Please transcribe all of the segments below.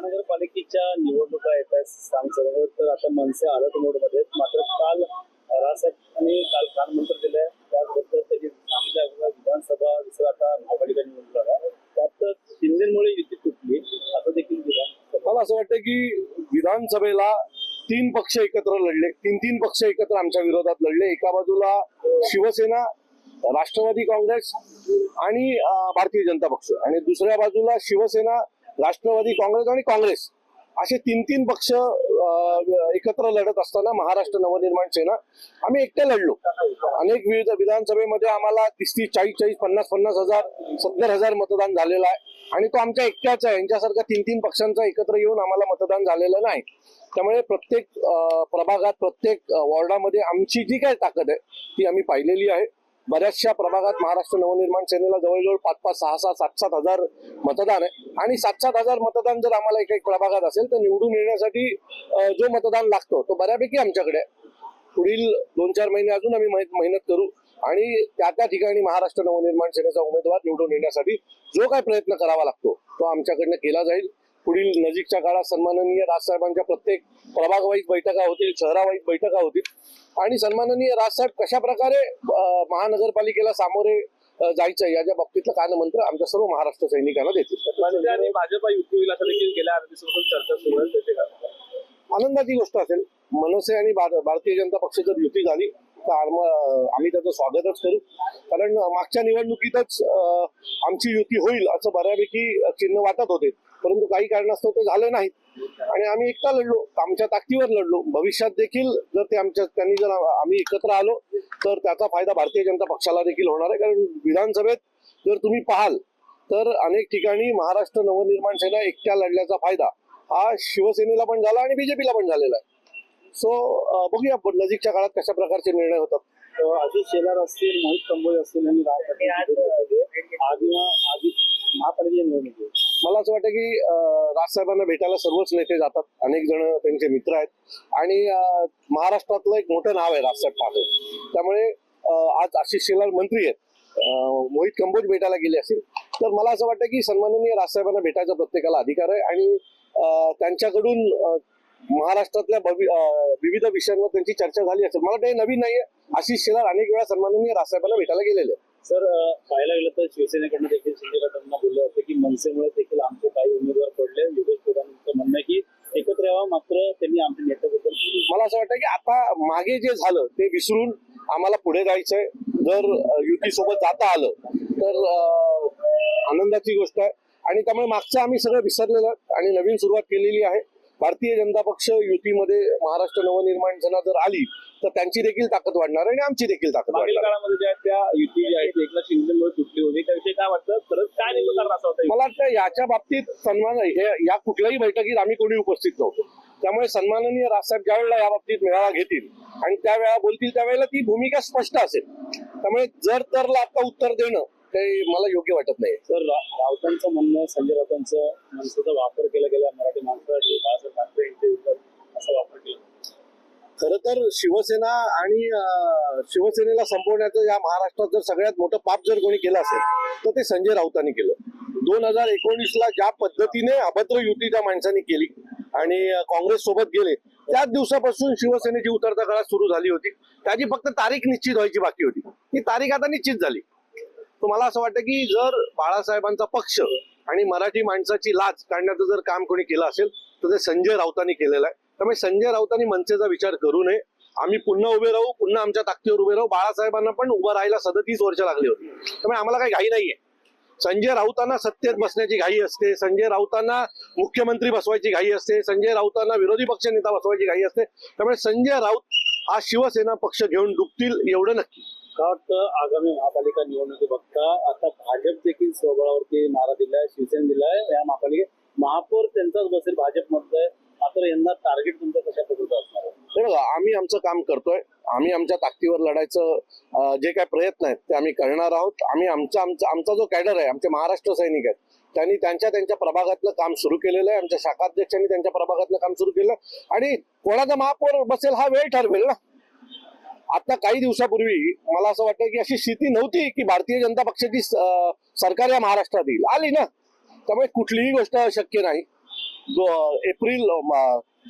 महानगरपालिकेच्या निवडणुका येत आहेत सांगतो तर आता मनसे अलर्ट मोडमध्ये आहेत. मात्र काल रासाहेबांनी काल मंत्र दिलंय त्याबद्दल त्यांनी सांगितलं विधानसभा जसं आता महापालिका निवडणुका त्यात शिंदेमुळे युती तुटली असं देखील मला असं वाटतं की विधानसभेला 3 पक्ष एकत्र लढले, 3 पक्ष एकत्र आमच्या विरोधात लढले. एका बाजूला शिवसेना, राष्ट्रवादी काँग्रेस आणि भारतीय जनता पक्ष, आणि दुसऱ्या बाजूला शिवसेना, राष्ट्रवादी काँग्रेस आणि काँग्रेस असे 3 पक्ष एकत्र लढत असताना महाराष्ट्र नवनिर्माण सेना आम्ही एकटे लढलो. अनेक विविध विधानसभेमध्ये आम्हाला 30, 40, 50 हजार 70,000 मतदान झालेलं आहे आणि तो आमच्या एकट्याचा आहे. यांच्यासारख्या 3 पक्षांचा एकत्र येऊन आम्हाला मतदान झालेलं नाही. त्यामुळे प्रत्येक प्रभागात, प्रत्येक वॉर्डामध्ये आमची जी काही ताकद आहे ती आम्ही पाहिलेली आहे. बऱ्याचशा प्रभागात महाराष्ट्र नवनिर्माण सेनेला जवळजवळ 5, 6, 7 हजार मतदान आहे आणि 7 हजार मतदान जर आम्हाला एक प्रभागात असेल तर निवडून येण्यासाठी जो मतदान लागतो तो बऱ्यापैकी आमच्याकडे आहे. पुढील 2-4 महिने अजून आम्ही मेहनत करू आणि त्या ठिकाणी महाराष्ट्र नवनिर्माण सेनेचा उमेदवार निवडून येण्यासाठी जो काही प्रयत्न करावा लागतो तो आमच्याकडनं केला जाईल. पुढील नजीकच्या काळात सन्माननीय राजसाहेबांच्या प्रत्येक प्रभागवाईज बैठका होतील, शहरावाईज बैठका होतील आणि सन्माननीय राजसाहेब कशा प्रकारे महानगरपालिकेला सामोरे जायचं याच्या बाबतीतलं कानमंत्र आमच्या सर्व महाराष्ट्र सैनिकांना देतील. आणि भाजपा युती होईल असं देखील गेल्या आठवड्यापासून चर्चा सुरू आहे. आनंदाची गोष्ट असेल. मनसे आणि भारतीय जनता पक्ष जर युती झाली तर आम्ही त्याचं स्वागतच करू, कारण मागच्या निवडणुकीतच आमची युती होईल असं बऱ्यापैकी चिन्ह वाटत होते, परंतु काही कारणास्तव ते झाले नाहीत आणि आम्ही एकटा लढलो, आमच्या ताकदीवर लढलो. भविष्यात देखील जर आम्ही एकत्र आलो तर त्याचा फायदा भारतीय जनता पक्षाला देखील होणार आहे. कारण विधानसभेत जर तुम्ही पाहाल तर अनेक ठिकाणी महाराष्ट्र नवनिर्माण सेना एकट्या लढल्याचा फायदा हा शिवसेनेला पण झाला आणि बीजेपीला पण झालेला आहे. सो बघूया नजीकच्या काळात कशा प्रकारचे निर्णय होतात. आशिष शेलार असतील, मोहित कंबोज असतील आणि महापालिकेच्या निवडणुकीत मला असं वाटतं की राजसाहेबांना भेटायला सर्वच नेते जातात. अनेक जण त्यांचे मित्र आहेत आणि महाराष्ट्रातलं एक मोठं नाव आहे राजसाहेब ठाकरे. त्यामुळे आज आशिष शेलार मंत्री आहेत, मोहित कंबोज भेटायला गेले असतील तर मला असं वाटतं की सन्माननीय राजसाहेबांना भेटायचा प्रत्येकाला अधिकार आहे आणि त्यांच्याकडून महाराष्ट्रातल्या विविध विषयांवर त्यांची चर्चा झाली असेल. मला ते नवीन नाहीये. आशिष शेलार अनेक वेळा सन्माननीय राजसाहेबांना भेटायला गेलेले. सर, पाहायला गेलं तर शिवसेनेकडनं देखील शिंदे गटांना बोललं होतं की मनसेमुळे देखील आमचे काही उमेदवार पडले. योगेश प्रधानांचं म्हणणं आहे की एकत्र यावं, मात्र त्यांनी आमच्या नेत्याबद्दल मला असं वाटतं की आता मागे जे झालं ते विसरून आम्हाला पुढे जायचंय. जर युतीसोबत जाता आलं तर आनंदाची गोष्ट आहे आणि त्यामुळे मागचं आम्ही सगळं विसरलेलं आणि नवीन सुरुवात केलेली आहे. भारतीय जनता पक्ष युतीमध्ये महाराष्ट्र नवनिर्माण सेना जर आली तर त्यांची देखील ताकद वाढणार आणि आमची देखील ताकद वाढणार. काळामध्ये ज्या त्या युती जी आहे एकनाथ शिंदेमुळे तुटली होती त्याविषयी काय वाटतं? खरंच काय नेमकं कारण असं होतं? मला वाटतं याच्या बाबतीत या कुठल्याही बैठकीत आम्ही कोणी उपस्थित नव्हतो. त्यामुळे सन्माननीय राजसाहेब ज्या वेळेला या बाबतीत मेळावा घेतील आणि त्यावेळेला बोलतील त्यावेळेला ती भूमिका स्पष्ट असेल. त्यामुळे जर तरला आता उत्तर देणं ते मला योग्य वाटत नाही. तर राऊतांचं म्हणणं, संजय राऊतांचं मनसेचा वापर केला गेला मराठी माणसासाठी, बाळासाहेब ठाकरे यांचे असा वापर केला. खरं तर शिवसेना आणि शिवसेनेला संपवण्याचं या महाराष्ट्रात जर सगळ्यात मोठं पाप जर कोणी केलं असेल तर ते संजय राऊतांनी केलं. 2019ला ज्या पद्धतीने अभद्र युती त्या माणसांनी केली आणि काँग्रेस सोबत गेले त्याच दिवसापासून शिवसेनेची उतरता काळात सुरू झाली होती. त्याची फक्त तारीख निश्चित व्हायची बाकी होती. ती तारीख आता निश्चित झाली. तर मला असं वाटतं की जर बाळासाहेबांचा पक्ष आणि मराठी माणसाची लाज काढण्याचं जर काम कोणी केलं असेल तर ते संजय राऊतांनी केलेलं आहे. त्यामुळे संजय राऊतांनी मनसेचा विचार करू नये. आम्ही पुन्हा उभे राहू, पुन्हा आमच्या ताकदीवर उभे राहू. बाळासाहेबांना पण उभं राहायला 37 वर्ष लागली होती. त्यामुळे आम्हाला काही घाई नाहीये. संजय राऊतांना सत्तेत बसण्याची घाई असते, संजय राऊतांना मुख्यमंत्री बसवायची घाई असते, संजय राऊतांना विरोधी पक्ष नेता बसवायची घाई असते. त्यामुळे संजय राऊत हा शिवसेना पक्ष घेऊन डुबतील एवढं नक्की. का वाटतं आगामी महापालिका निवडणुकी बघता आता भाजप देखील स्वबळावरती नारा दिलाय, शिवसेना दिलाय या महापालिकेत महापौर त्यांचाच बसेल भाजपमध्ये, मात्र यांना टार्गेट तुमचं कशा पद्धतीचं असणार आहे? बघा, आम्ही आमचं काम करतोय. आम्ही आमच्या ताकदीवर लढायचं जे काही प्रयत्न आहेत ते आम्ही करणार आहोत. आम्ही आमचा जो कॅडर आहे, आमचे महाराष्ट्र सैनिक आहेत, त्यांनी त्यांच्या प्रभागातलं काम सुरू केलेलं आहे. आमच्या शाखाध्यक्षांनी त्यांच्या प्रभागातलं काम सुरू केलं आणि कोणाचा महापौर बसेल हा वेळ ठरवेल ना. आता काही दिवसापूर्वी मला असं वाटतं की अशी स्थिती नव्हती की भारतीय जनता पक्षाची सरकार या महाराष्ट्रात येईल, आली ना. त्यामुळे कुठलीही गोष्ट शक्य नाही.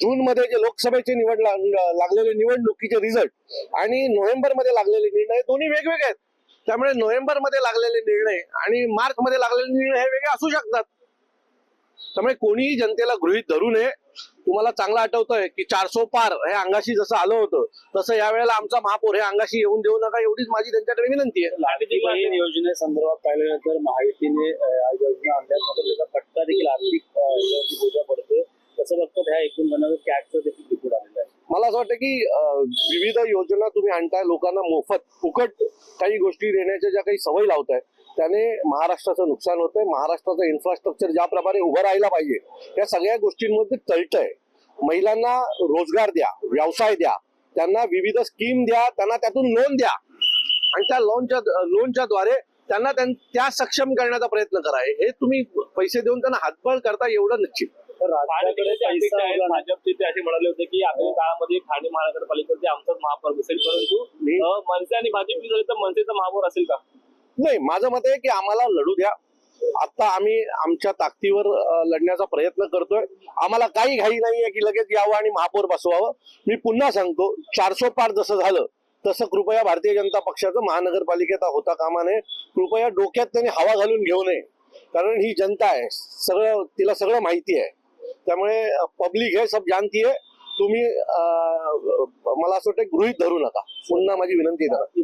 जून मध्ये जे लोकसभेचे लागलेले निवडणुकीचे रिझल्ट आणि नोव्हेंबर मध्ये लागलेले निर्णय दोन्ही वेगवेगळे आहेत. त्यामुळे नोव्हेंबर मध्ये लागलेले निर्णय आणि मार्च मध्ये लागलेले निर्णय हे वेगळे असू शकतात. त्यामुळे कोणीही जनतेला गृहीत धरू नये. तुम्हाला चांगलं आठवतंय की 400 पार हे अंगाशी जसं आलं होतं तसं यावेळेला आमचा महापौर हे अंगाशी येऊन देऊ नका, एवढीच माझी त्यांच्याकडे विनंती आहे. लाडकी बहीण योजनेसंदर्भात पाहिलं तर महायुतीने या योजना आणल्या, मात्र त्याचा फटका देखील आर्थिक याच्यावरती बोजा पडतो. तसं बघतात ह्या एकूण बनावट कॅटचं देखील रिपोर्ट आलेला आहे. मला असं वाटतं की विविध योजना तुम्ही आणताय, लोकांना मोफत फुकट काही गोष्टी देण्याच्या ज्या काही सवय लावताय त्याने महाराष्ट्राचं नुकसान होतंय. महाराष्ट्राचं इन्फ्रास्ट्रक्चर ज्या प्रकारे उभं राहायला पाहिजे त्या सगळ्या गोष्टींमध्ये तळतंय. महिलांना रोजगार द्या, व्यवसाय द्या, त्यांना विविध स्कीम द्या, त्यांना त्यातून लोन द्या आणि त्या लोनच्या द्वारे त्यांना त्या सक्षम करण्याचा प्रयत्न करा. हे तुम्ही पैसे देऊन त्यांना हातबळ करता एवढं निश्चित. तर राज्याकडे पैसा आला नाही. भाजपचे ते असे म्हणाले होते की आगामी काळामध्ये ठाणे महानगरपालिकेवरती आमचाच महापौर बसेल, परंतु मनसे आणि भाजप झाले तर मनसेचा महापौर असेल का? नाही, माझं मत आहे की आम्हाला लढू द्या. आता आम्ही आमच्या ताकदीवर लढण्याचा प्रयत्न करतोय. आम्हाला काही घाई नाहीये की लगेच यावं आणि महापौर बसवावं. मी पुन्हा सांगतो, 400 पार जसं झालं तसं कृपया भारतीय जनता पक्षाचं महानगरपालिकेत होता कामा नये. कृपया डोक्यात त्यांनी हवा घालून घेऊ नये, कारण ही जनता आहे, तिला सगळं माहिती आहे. त्यामुळे पब्लिक हे सब जानती है. तुम्ही मला असं वाटतं गृहीत धरू नका. पुन्हा माझी विनंती करा.